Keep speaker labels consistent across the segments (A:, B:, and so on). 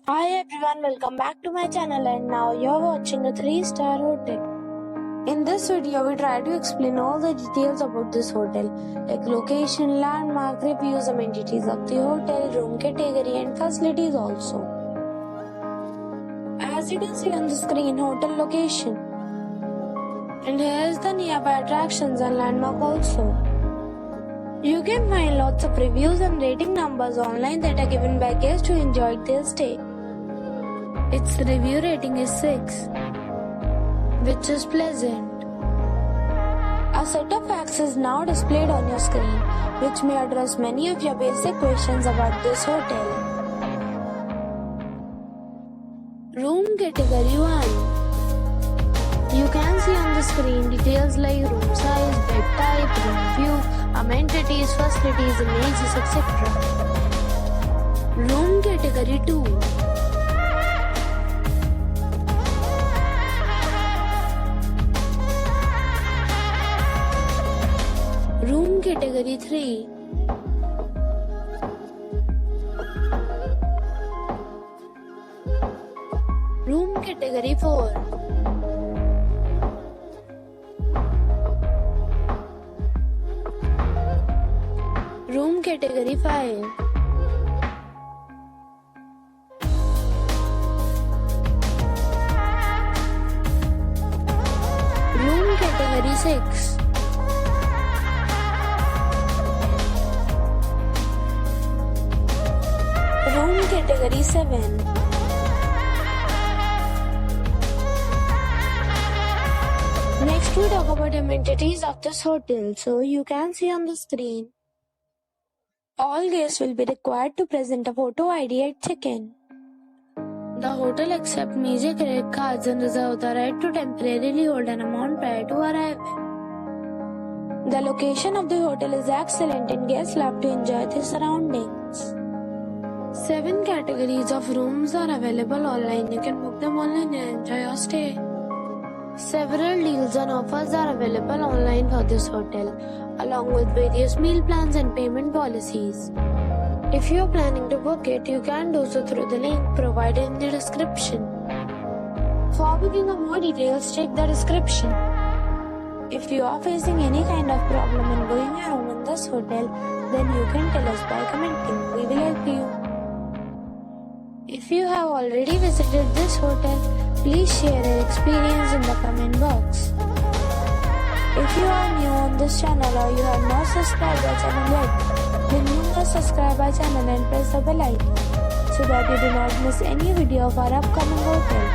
A: Hi everyone, welcome back to my channel and now you're watching a 3-star hotel. In this video, we try to explain all the details about this hotel, like location, landmark, reviews, amenities of the hotel, room category and facilities also. As you can see on the screen, hotel location. And here is the nearby attractions and landmark also. You can find lots of reviews and rating numbers online that are given by guests who enjoyed their stay. Its review rating is 6, which is pleasant. A set of facts is now displayed on your screen, which may address many of your basic questions about this hotel. Room category 1. You can see on the screen details like room size, bed type, room view, amenities, facilities, images, etc. Room category 2. Room category 3. Room category 4. Room category 5. Room category 6. Room category 7. Next we talk about amenities of this hotel. So you can see on the screen. All guests will be required to present a photo ID at check-in. The hotel accepts major credit cards and reserves the right to temporarily hold an amount prior to arrival. The location of the hotel is excellent and guests love to enjoy the surroundings. 7 categories of rooms are available online. You can book them online and enjoy your stay. Several deals and offers are available online for this hotel, along with various meal plans and payment policies. If you are planning to book it, you can do so through the link provided in the description. For booking or more details, check the description. If you are facing any kind of problem in booking a room in this hotel, then you can tell us by commenting. We will help you. If you have already visited this hotel, please share your experience in the comment box. If you are new on this channel or you have not subscribed our channel yet, then you must subscribe our channel and press the bell icon so that you do not miss any video of our upcoming hotel.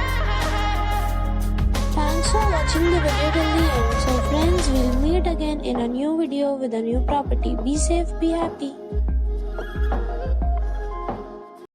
A: Thanks for watching the video till the end. So friends, we'll meet again in a new video with a new property. Be safe, be happy.